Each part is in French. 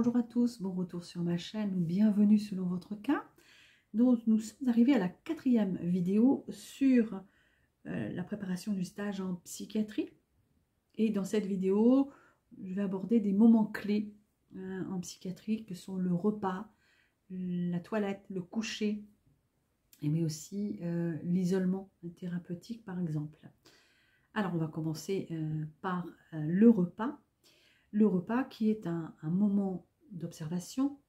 Bonjour à tous, bon retour sur ma chaîne ou bienvenue selon votre cas. Donc nous sommes arrivés à la 4e vidéo sur la préparation du stage en psychiatrie. Et dans cette vidéo, je vais aborder des moments clés en psychiatrie que sont le repas, la toilette, le coucher, mais aussi l'isolement thérapeutique par exemple. Alors on va commencer par le repas. Le repas qui est un moment d'observation,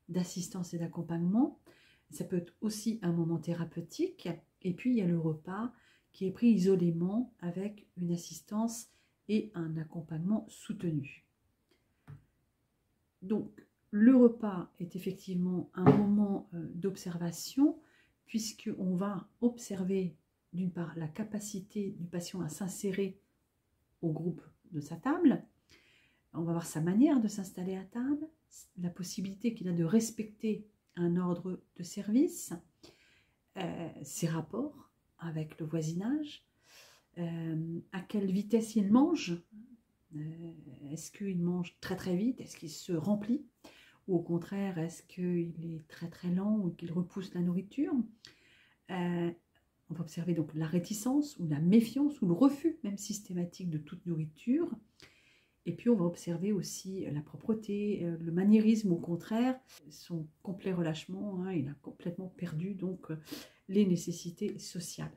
d'assistance et d'accompagnement. Ça peut être aussi un moment thérapeutique. Et puis il y a le repas qui est pris isolément avec une assistance et un accompagnement soutenu. Donc le repas est effectivement un moment d'observation puisqu'on va observer d'une part la capacité du patient à s'insérer au groupe de sa table. On va voir sa manière de s'installer à table, la possibilité qu'il a de respecter un ordre de service, ses rapports avec le voisinage, à quelle vitesse il mange, est-ce qu'il mange très très vite, est-ce qu'il se remplit, ou au contraire, est-ce qu'il est très très lent ou qu'il repousse la nourriture. On va observer donc la réticence ou la méfiance ou le refus même systématique de toute nourriture. Et puis on va observer aussi la propreté, le maniérisme au contraire, son complet relâchement, il a complètement perdu donc les nécessités sociales.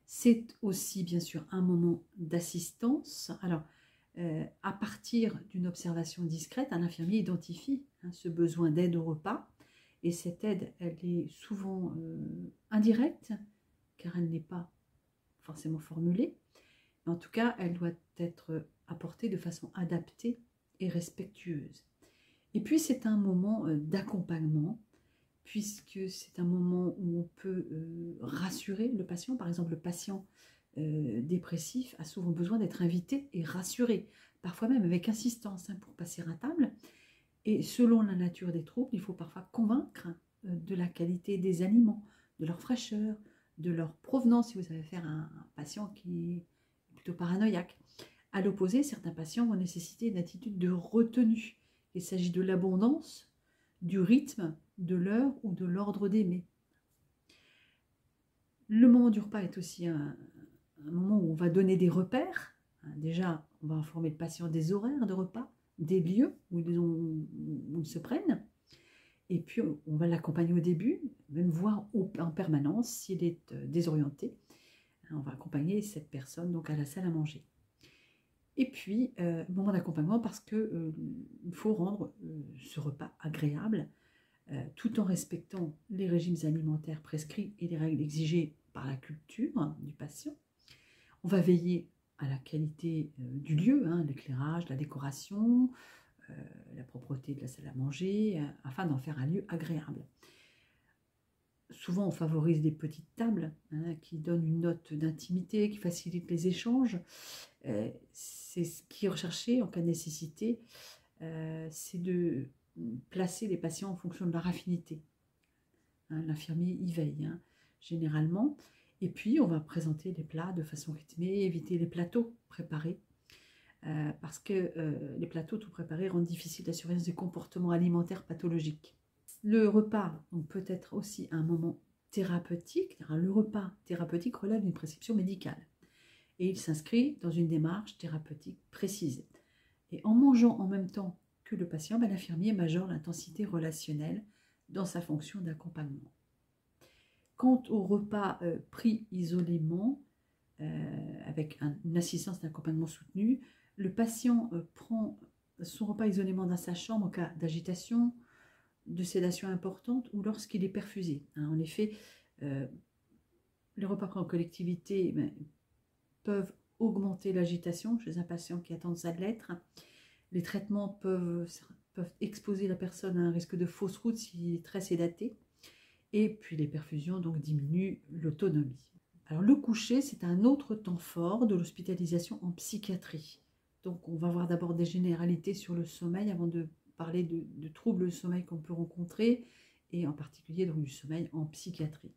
C'est aussi bien sûr un moment d'assistance. Alors à partir d'une observation discrète, un infirmier identifie ce besoin d'aide au repas et cette aide elle est souvent indirecte car elle n'est pas forcément formulée. En tout cas, elle doit être apportée de façon adaptée et respectueuse. Et puis, c'est un moment d'accompagnement, puisque c'est un moment où on peut rassurer le patient. Par exemple, le patient dépressif a souvent besoin d'être invité et rassuré, parfois même avec insistance pour passer à table. Et selon la nature des troubles, il faut parfois convaincre de la qualité des aliments, de leur fraîcheur, de leur provenance, si vous avez affaire à un patient qui est plutôt paranoïaque. À l'opposé, certains patients vont nécessiter une attitude de retenue. Il s'agit de l'abondance, du rythme, de l'heure ou de l'ordre des mets. Le moment du repas est aussi un moment où on va donner des repères. Déjà, on va informer le patient des horaires de repas, des lieux où ils se prennent. Et puis, on va l'accompagner au début, même voir en permanence s'il est désorienté. On va accompagner cette personne donc à la salle à manger. Et puis, moment d'accompagnement parce qu'il faut rendre ce repas agréable tout en respectant les régimes alimentaires prescrits et les règles exigées par la culture du patient. On va veiller à la qualité du lieu, l'éclairage, la décoration, la propreté de la salle à manger, afin d'en faire un lieu agréable. Souvent, on favorise des petites tables qui donnent une note d'intimité, qui facilitent les échanges. C'est ce qui est recherché en cas de nécessité, c'est de placer les patients en fonction de leur affinité. L'infirmier y veille généralement. Et puis, on va présenter les plats de façon rythmée, éviter les plateaux préparés. Parce que les plateaux tout préparés rendent difficile la surveillance des comportements alimentaires pathologiques. Le repas peut être aussi un moment thérapeutique. Le repas thérapeutique relève d'une prescription médicale et il s'inscrit dans une démarche thérapeutique précise. Et en mangeant en même temps que le patient, l'infirmier majore l'intensité relationnelle dans sa fonction d'accompagnement. Quant au repas pris isolément, avec une assistance d'accompagnement soutenu, le patient prend son repas isolément dans sa chambre en cas d'agitation, de sédation importante ou lorsqu'il est perfusé. En effet, les repas pris en collectivité peuvent augmenter l'agitation chez un patient qui a tendance à l'être. Les traitements peuvent exposer la personne à un risque de fausse route s'il est très sédaté. Et puis les perfusions donc diminuent l'autonomie. Alors le coucher, c'est un autre temps fort de l'hospitalisation en psychiatrie. Donc on va voir d'abord des généralités sur le sommeil avant de parler de troubles de sommeil qu'on peut rencontrer et en particulier donc, du sommeil en psychiatrie.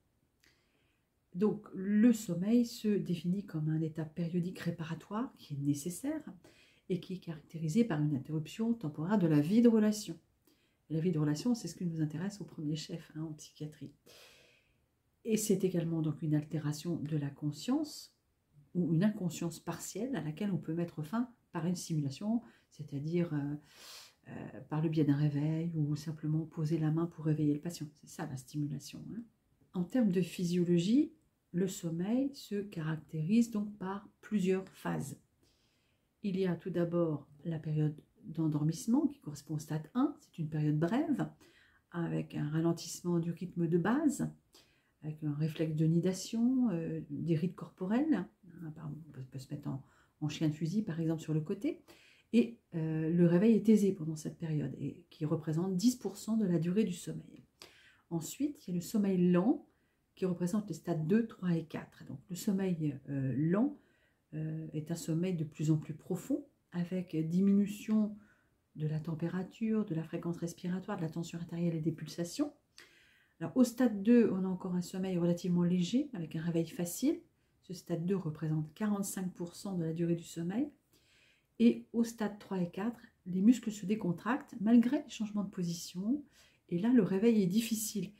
Donc le sommeil se définit comme un état périodique réparatoire qui est nécessaire et qui est caractérisé par une interruption temporaire de la vie de relation. Et la vie de relation, c'est ce qui nous intéresse au premier chef en psychiatrie. Et c'est également donc une altération de la conscience ou une inconscience partielle à laquelle on peut mettre fin par une stimulation, c'est-à-dire par le biais d'un réveil ou simplement poser la main pour réveiller le patient. C'est ça la stimulation. En termes de physiologie, le sommeil se caractérise donc par plusieurs phases. Il y a tout d'abord la période d'endormissement qui correspond au stade 1, c'est une période brève avec un ralentissement du rythme de base, avec un réflexe de nidation, des rides corporelles, on peut se mettre en chien de fusil par exemple sur le côté, et le réveil est aisé pendant cette période, et qui représente 10% de la durée du sommeil. Ensuite, il y a le sommeil lent, qui représente les stades 2, 3 et 4. Donc le sommeil lent est un sommeil de plus en plus profond, avec diminution de la température, de la fréquence respiratoire, de la tension artérielle et des pulsations. Alors, au stade 2, on a encore un sommeil relativement léger, avec un réveil facile. Ce stade 2 représente 45% de la durée du sommeil. Et au stade 3 et 4, les muscles se décontractent malgré les changements de position. Et là, le réveil est difficile.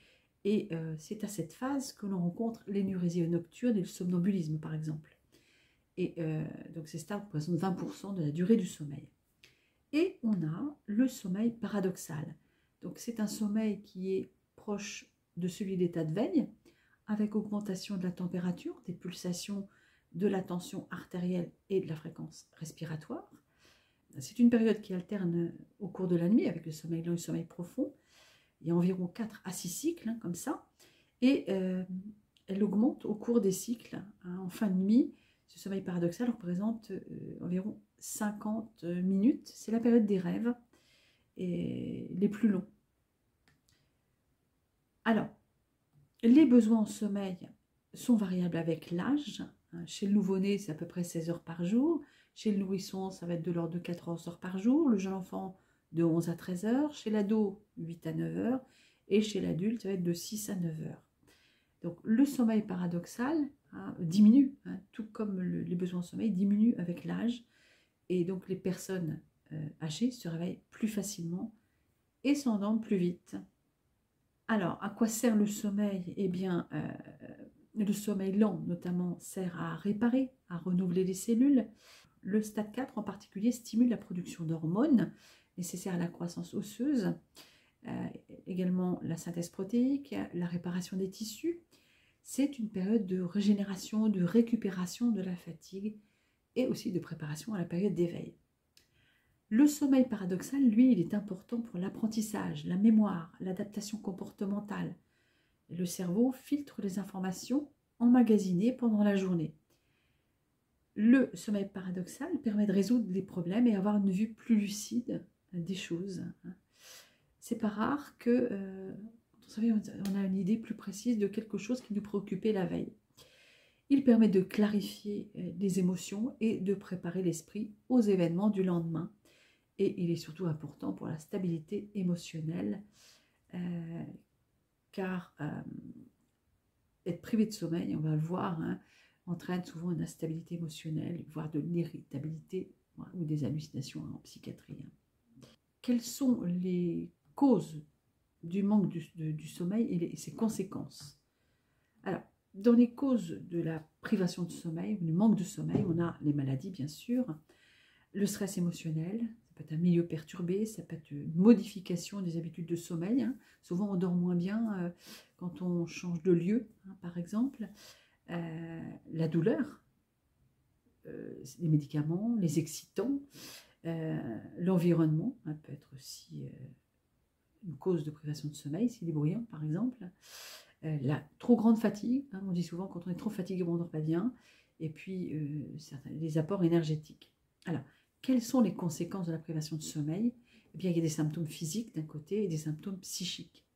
Et c'est à cette phase que l'on rencontre l'énurésie nocturne et le somnambulisme, par exemple. Et donc ces stades représentent 20% de la durée du sommeil. Et on a le sommeil paradoxal. Donc c'est un sommeil qui est proche de celui d'état de veille, avec augmentation de la température, des pulsations, de la tension artérielle et de la fréquence respiratoire. C'est une période qui alterne au cours de la nuit avec le sommeil lent et le sommeil profond. Il y a environ 4 à 6 cycles, comme ça. Et elle augmente au cours des cycles. En fin de nuit, ce sommeil paradoxal représente environ 50 minutes. C'est la période des rêves et les plus longs. Alors, les besoins en sommeil sont variables avec l'âge. Chez le nouveau-né, c'est à peu près 16 heures par jour. Chez le nourrisson, ça va être de l'ordre de 14 heures par jour. Le jeune enfant, de 11 à 13 heures. Chez l'ado, 8 à 9 heures. Et chez l'adulte, ça va être de 6 à 9 heures. Donc, le sommeil paradoxal diminue, tout comme les besoins en sommeil diminuent avec l'âge. Et donc, les personnes âgées se réveillent plus facilement et s'endorment plus vite. Alors, à quoi sert le sommeil? Eh bien, le sommeil lent, notamment, sert à réparer, à renouveler les cellules. Le stade 4, en particulier, stimule la production d'hormones nécessaires à la croissance osseuse, également la synthèse protéique, la réparation des tissus. C'est une période de régénération, de récupération de la fatigue et aussi de préparation à la période d'éveil. Le sommeil paradoxal, lui, il est important pour l'apprentissage, la mémoire, l'adaptation comportementale. Le cerveau filtre les informations emmagasinées pendant la journée. Le sommeil paradoxal permet de résoudre les problèmes et avoir une vue plus lucide des choses. C'est pas rare que on a une idée plus précise de quelque chose qui nous préoccupait la veille. Il permet de clarifier les émotions et de préparer l'esprit aux événements du lendemain. Et il est surtout important pour la stabilité émotionnelle, car être privé de sommeil, on va le voir, entraîne souvent une instabilité émotionnelle, voire de l'irritabilité ou des hallucinations en psychiatrie. Quelles sont les causes du manque du sommeil et ses conséquences? Alors, dans les causes de la privation de sommeil, du manque de sommeil, on a les maladies bien sûr, le stress émotionnel, ça peut être un milieu perturbé, ça peut être une modification des habitudes de sommeil. Souvent on dort moins bien quand on change de lieu, par exemple. La douleur, les médicaments, les excitants, l'environnement peut être aussi une cause de privation de sommeil, s'il est bruyant par exemple. La trop grande fatigue, on dit souvent quand on est trop fatigué, on ne dort pas bien. Et puis les apports énergétiques. Alors, quelles sont les conséquences de la privation de sommeil? Eh bien, il y a des symptômes physiques d'un côté et des symptômes psychiques.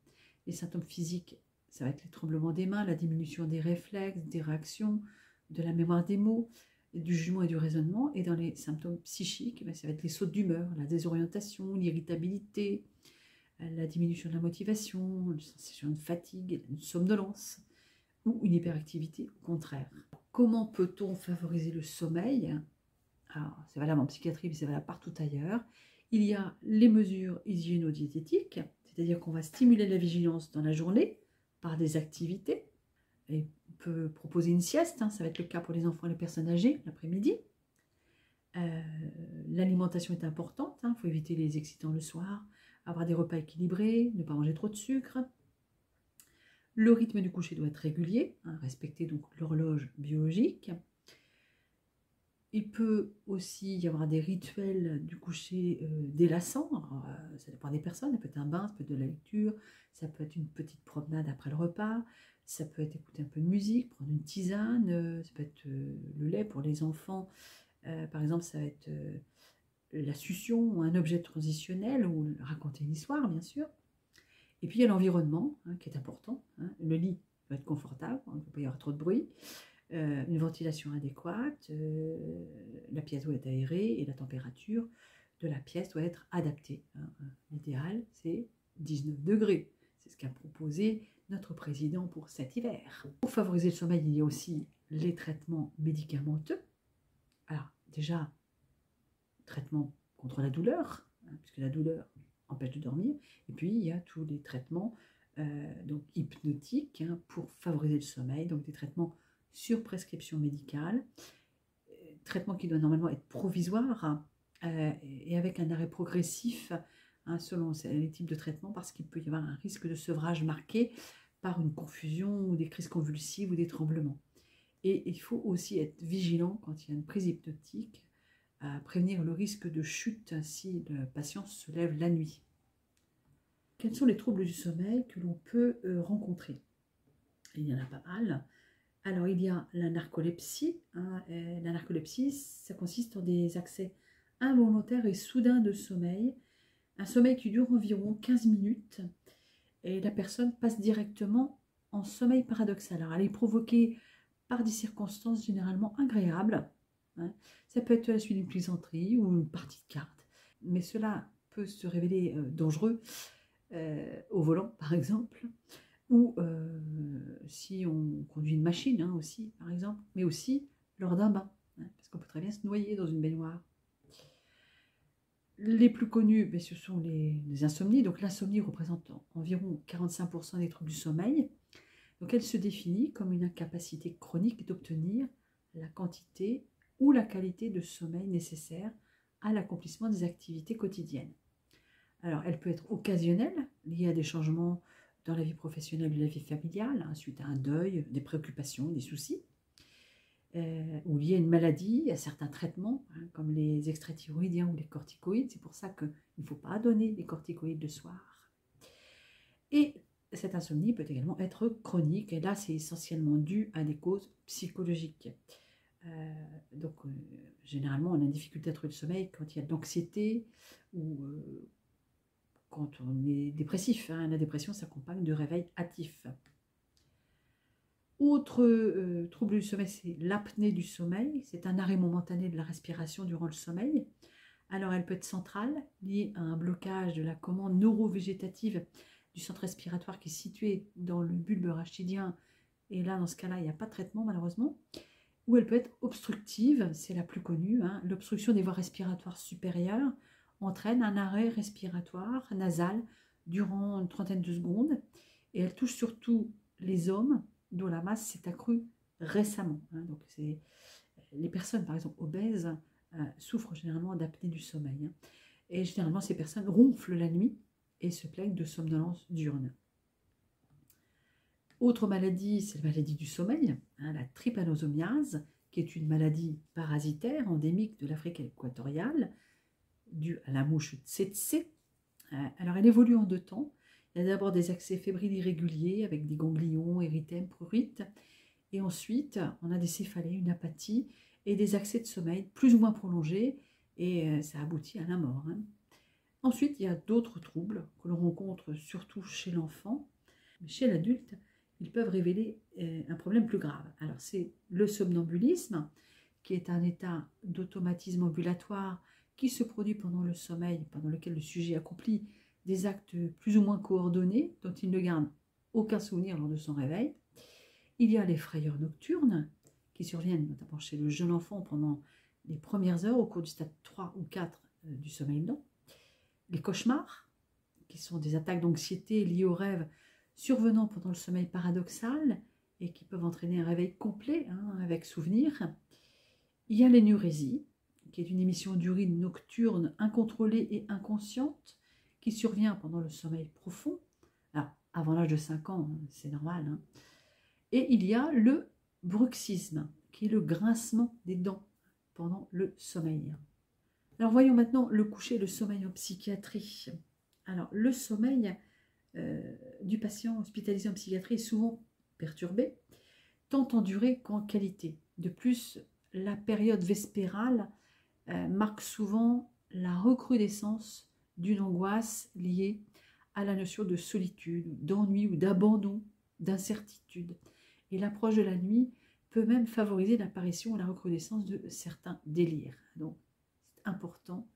Les symptômes physiques, ça va être les tremblements des mains, la diminution des réflexes, des réactions, de la mémoire des mots, du jugement et du raisonnement. Et dans les symptômes psychiques, ça va être les sautes d'humeur, la désorientation, l'irritabilité, la diminution de la motivation, une sensation de fatigue, une somnolence ou une hyperactivité au contraire. Comment peut-on favoriser le sommeil? Alors, c'est valable en psychiatrie, mais c'est valable partout ailleurs. Il y a les mesures hygiéno-diététiques, c'est-à-dire qu'on va stimuler la vigilance dans la journée par des activités. Et on peut proposer une sieste, hein, ça va être le cas pour les enfants et les personnes âgées, l'après-midi. L'alimentation est importante, il faut éviter les excitants le soir, avoir des repas équilibrés, ne pas manger trop de sucre. Le rythme du coucher doit être régulier, respecter donc l'horloge biologique. Il peut aussi y avoir des rituels du coucher délassants. Alors, ça dépend des personnes, ça peut être un bain, ça peut être de la lecture, ça peut être une petite promenade après le repas, ça peut être écouter un peu de musique, prendre une tisane, ça peut être le lait pour les enfants. Par exemple, ça va être la succion ou un objet transitionnel ou raconter une histoire, bien sûr. Et puis il y a l'environnement qui est important. Le lit doit être confortable, il ne peut pas y avoir trop de bruit. Une ventilation adéquate, la pièce doit être aérée et la température de la pièce doit être adaptée. L'idéal, c'est 19 degrés. C'est ce qu'a proposé notre président pour cet hiver. Pour favoriser le sommeil, il y a aussi les traitements médicamenteux. Alors, déjà, traitement contre la douleur, puisque la douleur empêche de dormir. Et puis, il y a tous les traitements donc hypnotiques pour favoriser le sommeil, donc des traitements sur prescription médicale, traitement qui doit normalement être provisoire et avec un arrêt progressif selon les types de traitements, parce qu'il peut y avoir un risque de sevrage marqué par une confusion ou des crises convulsives ou des tremblements. Et il faut aussi être vigilant quand il y a une prise hypnotique, à prévenir le risque de chute si le patient se lève la nuit. Quels sont les troubles du sommeil que l'on peut rencontrer? Il y en a pas mal. Alors, il y a la narcolepsie. La narcolepsie, ça consiste en des accès involontaires et soudains de sommeil. Un sommeil qui dure environ 15 minutes. Et la personne passe directement en sommeil paradoxal. Alors, elle est provoquée par des circonstances généralement agréables. Ça peut être la suite d'une plaisanterie ou une partie de cartes. Mais cela peut se révéler dangereux au volant, par exemple. Ou si on conduit une machine aussi, par exemple, mais aussi lors d'un bain, parce qu'on peut très bien se noyer dans une baignoire. Les plus connus, ce sont les insomnies. Donc l'insomnie représente environ 45% des troubles du sommeil. Donc elle se définit comme une incapacité chronique d'obtenir la quantité ou la qualité de sommeil nécessaire à l'accomplissement des activités quotidiennes. Alors elle peut être occasionnelle, liée à des changements dans la vie professionnelle ou la vie familiale, suite à un deuil, des préoccupations, des soucis, ou lié à une maladie, à certains traitements, comme les extraits thyroïdiens ou les corticoïdes. C'est pour ça qu'il ne faut pas donner des corticoïdes le soir. Et cette insomnie peut également être chronique, et là c'est essentiellement dû à des causes psychologiques. Généralement on a une difficulté à trouver le sommeil quand il y a de l'anxiété ou quand on est dépressif. La dépression s'accompagne de réveils hâtifs. Autre trouble du sommeil, c'est l'apnée du sommeil. C'est un arrêt momentané de la respiration durant le sommeil. Alors elle peut être centrale, liée à un blocage de la commande neurovégétative du centre respiratoire qui est situé dans le bulbe rachidien. Et là, dans ce cas-là, il n'y a pas de traitement malheureusement. Ou elle peut être obstructive, c'est la plus connue. L'obstruction des voies respiratoires supérieures entraîne un arrêt respiratoire nasal durant une trentaine de secondes. Et elle touche surtout les hommes dont la masse s'est accrue récemment. Donc les personnes, par exemple, obèses, souffrent généralement d'apnée du sommeil. Et généralement, ces personnes ronflent la nuit et se plaignent de somnolence diurne. Autre maladie, c'est la maladie du sommeil, la trypanosomiase, qui est une maladie parasitaire endémique de l'Afrique équatoriale, due à la mouche tsetse. Alors, elle évolue en 2 temps. Il y a d'abord des accès fébriles irréguliers avec des ganglions, érythèmes, prurites. Et ensuite, on a des céphalées, une apathie et des accès de sommeil plus ou moins prolongés. Et ça aboutit à la mort. Ensuite, il y a d'autres troubles que l'on rencontre surtout chez l'enfant. Mais chez l'adulte, ils peuvent révéler un problème plus grave. Alors, c'est le somnambulisme, qui est un état d'automatisme ambulatoire qui se produit pendant le sommeil, pendant lequel le sujet accomplit des actes plus ou moins coordonnés, dont il ne garde aucun souvenir lors de son réveil. Il y a les frayeurs nocturnes, qui surviennent notamment chez le jeune enfant pendant les premières heures au cours du stade 3 ou 4 du sommeil lent, les cauchemars, qui sont des attaques d'anxiété liées aux rêves survenant pendant le sommeil paradoxal et qui peuvent entraîner un réveil complet avec souvenir. Il y a l'énurésie, qui est une émission d'urine nocturne incontrôlée et inconsciente qui survient pendant le sommeil profond. Alors, avant l'âge de 5 ans, c'est normal. Et il y a le bruxisme, qui est le grincement des dents pendant le sommeil. Alors, voyons maintenant le coucher et le sommeil en psychiatrie. Alors, le sommeil du patient hospitalisé en psychiatrie est souvent perturbé, tant en durée qu'en qualité. De plus, la période vespérale marque souvent la recrudescence d'une angoisse liée à la notion de solitude, d'ennui ou d'abandon, d'incertitude. Et l'approche de la nuit peut même favoriser l'apparition et la recrudescence de certains délires. Donc, c'est important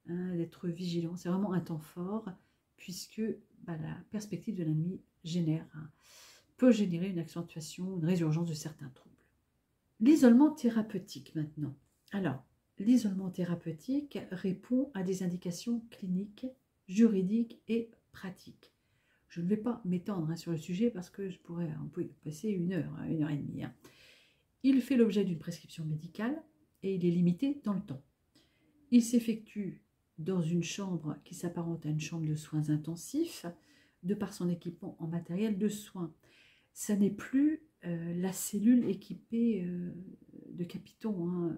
d'être vigilant. C'est vraiment un temps fort, puisque la perspective de la nuit peut générer une accentuation, une résurgence de certains troubles. L'isolement thérapeutique maintenant. Alors, l'isolement thérapeutique répond à des indications cliniques, juridiques et pratiques. Je ne vais pas m'étendre sur le sujet parce que on peut y passer 1 heure, 1 heure et demie. Il fait l'objet d'une prescription médicale et il est limité dans le temps. Il s'effectue dans une chambre qui s'apparente à une chambre de soins intensifs, de par son équipement en matériel de soins. Ça n'est plus la cellule équipée de capitons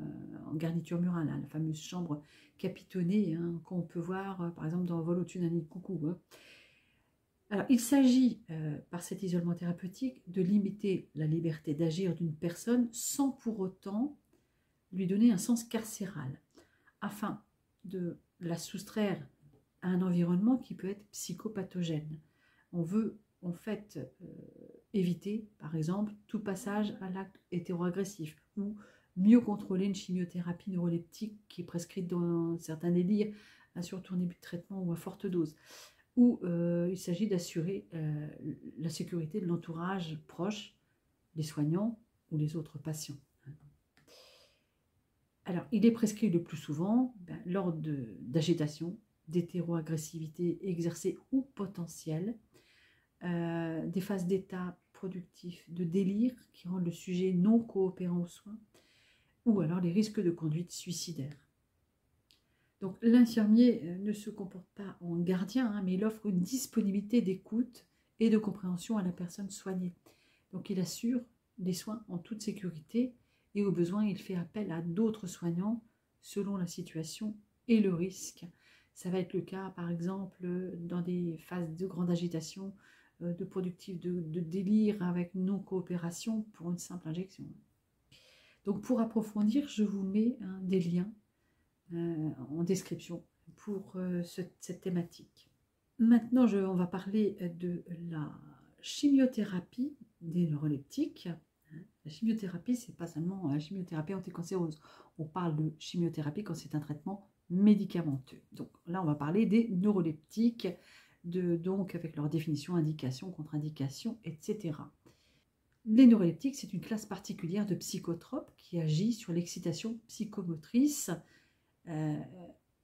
en garniture murale, la fameuse chambre capitonnée qu'on peut voir par exemple dans Vol au-dessus d'un nid de coucou. Alors, il s'agit par cet isolement thérapeutique de limiter la liberté d'agir d'une personne sans pour autant lui donner un sens carcéral, afin de la soustraire à un environnement qui peut être psychopathogène. On veut en fait éviter, par exemple, tout passage à l'acte hétéroagressif ou mieux contrôler une chimiothérapie neuroleptique qui est prescrite dans certains délires, surtout en début de traitement ou à forte dose, où il s'agit d'assurer la sécurité de l'entourage proche, les soignants ou les autres patients. Alors, il est prescrit le plus souvent lors d'agitation, d'hétéroagressivité exercée ou potentielle, des phases d'état productif, de délire qui rendent le sujet non coopérant aux soins, ou alors les risques de conduite suicidaire. Donc l'infirmier ne se comporte pas en gardien, mais il offre une disponibilité d'écoute et de compréhension à la personne soignée. Donc il assure les soins en toute sécurité et au besoin il fait appel à d'autres soignants selon la situation et le risque. Ça va être le cas par exemple dans des phases de grande agitation, de productif, de délire avec non-coopération pour une simple injection. Donc pour approfondir, je vous mets des liens en description pour cette thématique. Maintenant, on va parler de la chimiothérapie des neuroleptiques. La chimiothérapie, c'est pas seulement la chimiothérapie anticancéreuse. On parle de chimiothérapie quand c'est un traitement médicamenteux. Donc là, on va parler des neuroleptiques, donc avec leur définition, indication, contre-indication, etc. Les neuroleptiques, c'est une classe particulière de psychotropes qui agit sur l'excitation psychomotrice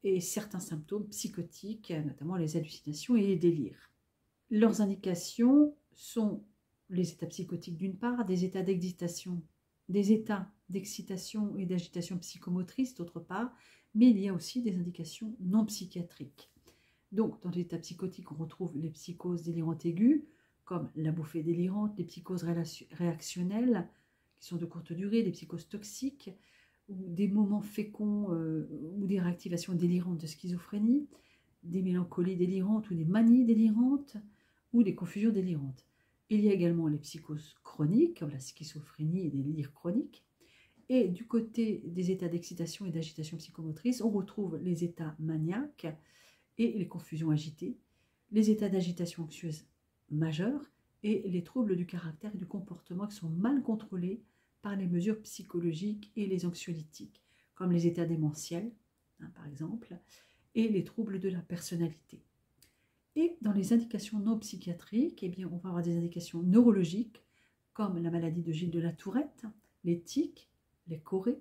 et certains symptômes psychotiques, notamment les hallucinations et les délires. Leurs indications sont les états psychotiques d'une part, des états d'excitation et d'agitation psychomotrice d'autre part, mais il y a aussi des indications non psychiatriques. Donc, dans l'état psychotique, on retrouve les psychoses délirantes aiguës, comme la bouffée délirante, les psychoses réactionnelles, qui sont de courte durée, des psychoses toxiques, ou des moments féconds ou des réactivations délirantes de schizophrénie, des mélancolies délirantes ou des manies délirantes, ou des confusions délirantes. Il y a également les psychoses chroniques, comme la schizophrénie et des délires chroniques. Et du côté des états d'excitation et d'agitation psychomotrice, on retrouve les états maniaques et les confusions agitées, les états d'agitation anxieuse majeure et les troubles du caractère et du comportement qui sont mal contrôlés par les mesures psychologiques et les anxiolytiques, comme les états démentiels, par exemple, et les troubles de la personnalité. Et dans les indications non psychiatriques, on va avoir des indications neurologiques, comme la maladie de Gilles de la Tourette, les tics, les chorées.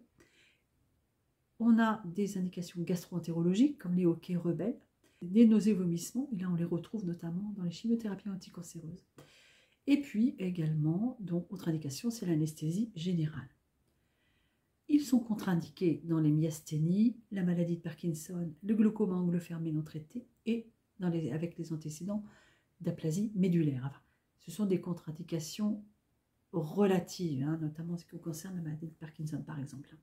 On a des indications gastro-entérologiques comme les hoquets rebelles, des nausées, vomissements, et là on les retrouve notamment dans les chimiothérapies anticancéreuses. Et puis également, donc, autre indication, c'est l'anesthésie générale. Ils sont contre-indiqués dans les myasthénies, la maladie de Parkinson, le glaucome à angle fermé non traité et avec les antécédents d'aplasie médulaire. Enfin, ce sont des contre-indications relatives, hein, notamment en ce qui concerne la maladie de Parkinson par exemple.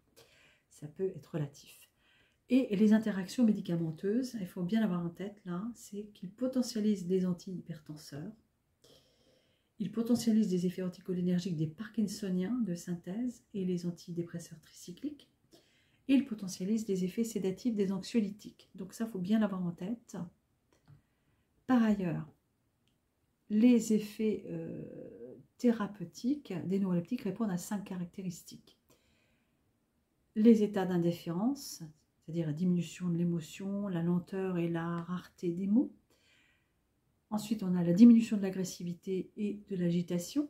Ça peut être relatif. Et les interactions médicamenteuses, il faut bien l'avoir en tête là, c'est qu'ils potentialisent les antihypertenseurs, ils potentialisent des effets anticholinergiques des parkinsoniens de synthèse et les antidépresseurs tricycliques. Et ils potentialisent des effets sédatifs des anxiolytiques. Donc ça, il faut bien l'avoir en tête. Par ailleurs, les effets thérapeutiques des neuroleptiques répondent à 5 caractéristiques. Les états d'indifférence, c'est-à-dire la diminution de l'émotion, la lenteur et la rareté des mots. Ensuite, on a la diminution de l'agressivité et de l'agitation,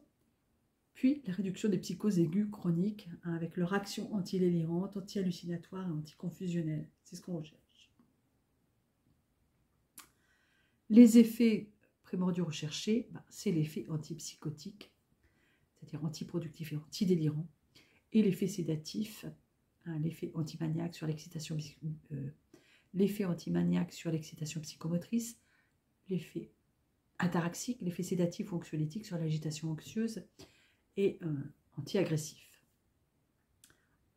puis la réduction des psychoses aiguës chroniques, hein, avec leur action antidélirante, anti-hallucinatoire et anticonfusionnelle. C'est ce qu'on recherche. Les effets primordiaux recherchés, c'est l'effet antipsychotique, c'est-à-dire antiproductif et antidélirant, et l'effet sédatif, hein, l'effet antimaniaque sur l'excitation psychomotrice, l'effet ataraxique, l'effet sédatif ou anxiolytique sur l'agitation anxieuse et anti-agressif.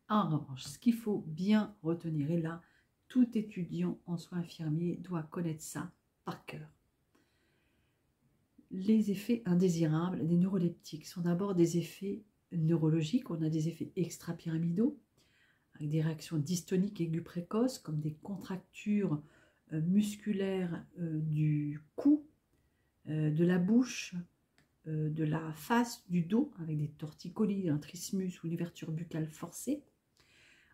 En revanche, ce qu'il faut bien retenir, et là, tout étudiant en soins infirmiers doit connaître ça par cœur. Les effets indésirables des neuroleptiques sont d'abord des effets neurologiques. On a des effets extrapyramidaux, avec des réactions dystoniques aiguës précoces, comme des contractures musculaires du cou, de la bouche, de la face, du dos, avec des torticolis, un trismus ou une ouverture buccale forcée.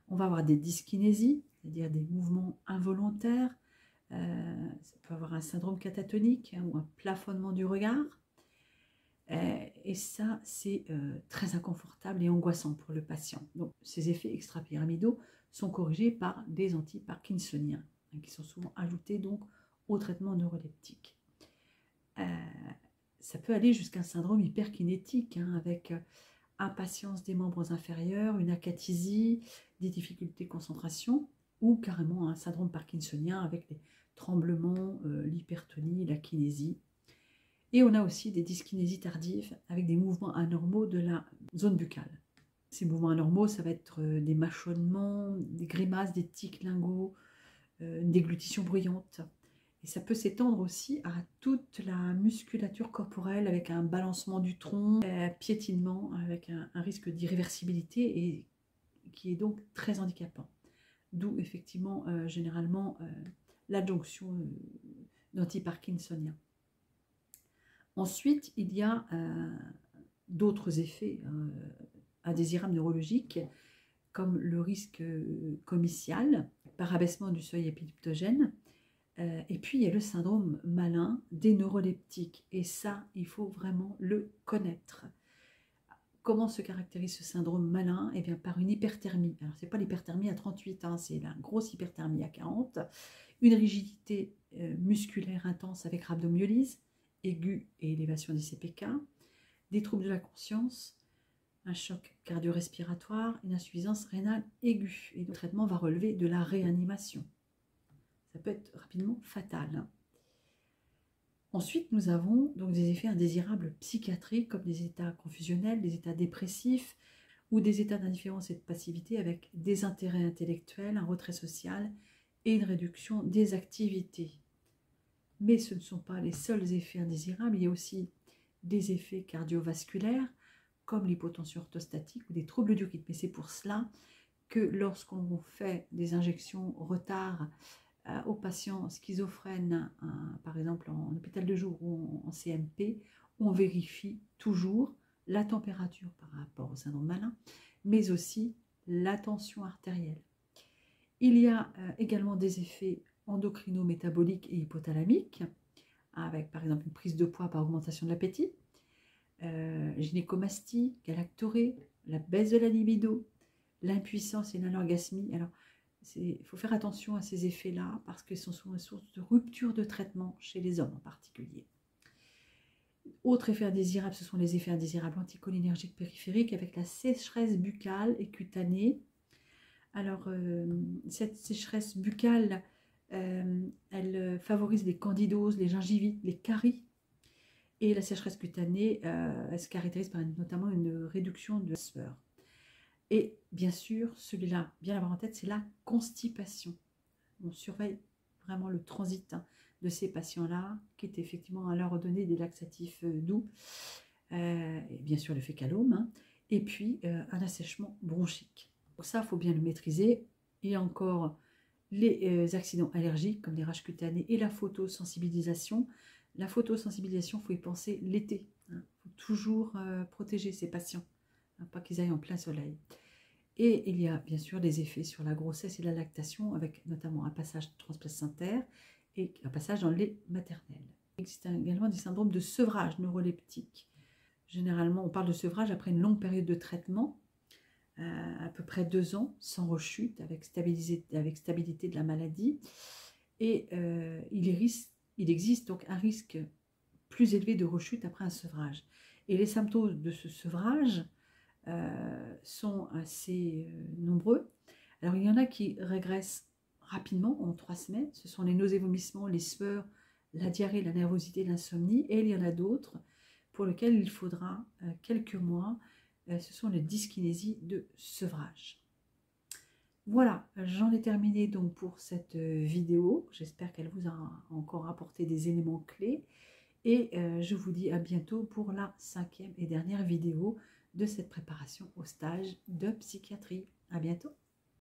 On va avoir des dyskinésies, c'est-à-dire des mouvements involontaires. Ça peut avoir un syndrome catatonique, hein, ou un plafonnement du regard. Et ça, c'est très inconfortable et angoissant pour le patient. Donc, ces effets extrapyramidaux sont corrigés par des antiparkinsoniens, hein, qui sont souvent ajoutés donc au traitement neuroleptique. Ça peut aller jusqu'à un syndrome hyperkinétique, hein, avec impatience des membres inférieurs, une acathysie, des difficultés de concentration, ou carrément un syndrome parkinsonien avec les tremblements, l'hypertonie, la kinésie. Et on a aussi des dyskinésies tardives avec des mouvements anormaux de la zone buccale. Ces mouvements anormaux, ça va être des mâchonnements, des grimaces, des tics linguaux, une déglutition bruyante. Et ça peut s'étendre aussi à toute la musculature corporelle avec un balancement du tronc, piétinement avec un risque d'irréversibilité et qui est donc très handicapant. D'où effectivement généralement l'adjonction d'antiparkinsoniens. Ensuite, il y a d'autres effets indésirables neurologiques comme le risque comicial par abaissement du seuil épileptogène. Et puis, il y a le syndrome malin des neuroleptiques. Et ça, il faut vraiment le connaître. Comment se caractérise ce syndrome malin? Eh bien, par une hyperthermie. Alors, ce n'est pas l'hyperthermie à 38, hein, c'est la grosse hyperthermie à 40. Une rigidité musculaire intense avec rhabdomyolyse, aiguë et élévation des CPK. Des troubles de la conscience, un choc cardio-respiratoire, une insuffisance rénale aiguë. Et le traitement va relever de la réanimation. Ça peut être rapidement fatal. Ensuite, nous avons donc des effets indésirables psychiatriques comme des états confusionnels, des états dépressifs ou des états d'indifférence et de passivité avec des intérêts intellectuels, un retrait social et une réduction des activités. Mais ce ne sont pas les seuls effets indésirables, il y a aussi des effets cardiovasculaires comme l'hypotension orthostatique ou des troubles du rythme. Et c'est pour cela que lorsqu'on fait des injections retard aux patients schizophrènes, par exemple en hôpital de jour ou en CMP, on vérifie toujours la température par rapport au syndrome malin, mais aussi la tension artérielle. Il y a également des effets endocrino-métaboliques et hypothalamiques, avec par exemple une prise de poids par augmentation de l'appétit, gynécomastie, galactorée, la baisse de la libido, l'impuissance et l'anorgasmie. Alors, Il faut faire attention à ces effets-là parce qu'ils sont souvent une source de rupture de traitement chez les hommes en particulier. Autre effet indésirable, ce sont les effets indésirables anticholinergiques périphériques avec la sécheresse buccale et cutanée. Alors, cette sécheresse buccale, elle favorise les candidoses, les gingivites, les caries. Et la sécheresse cutanée, elle se caractérise par notamment une réduction de la sueur. Et bien sûr, celui-là, bien l'avoir en tête, c'est la constipation. On surveille vraiment le transit de ces patients-là, qui est effectivement à leur donner des laxatifs doux, et bien sûr le fécalome, et puis un assèchement bronchique. Pour ça, il faut bien le maîtriser. Et encore, les accidents allergiques, comme les rages cutanées et la photosensibilisation. La photosensibilisation, il faut y penser l'été. Il faut toujours protéger ces patients, pas qu'ils aillent en plein soleil. Et il y a bien sûr des effets sur la grossesse et la lactation, avec notamment un passage transplacentaire et un passage dans le lait maternel. Il existe également des syndromes de sevrage neuroleptique. Généralement, on parle de sevrage après une longue période de traitement, à peu près 2 ans, sans rechute, avec stabilité de la maladie. Et il existe donc un risque plus élevé de rechute après un sevrage. Et les symptômes de ce sevrage sont assez nombreux. Alors, il y en a qui régressent rapidement, en 3 semaines. Ce sont les nausées, vomissements, les sueurs, la diarrhée, la nervosité, l'insomnie. Et il y en a d'autres pour lesquels il faudra quelques mois. Ce sont les dyskinésies de sevrage. Voilà, j'en ai terminé donc pour cette vidéo. J'espère qu'elle vous a encore apporté des éléments clés. Et je vous dis à bientôt pour la 5e et dernière vidéo de cette préparation au stage de psychiatrie. À bientôt.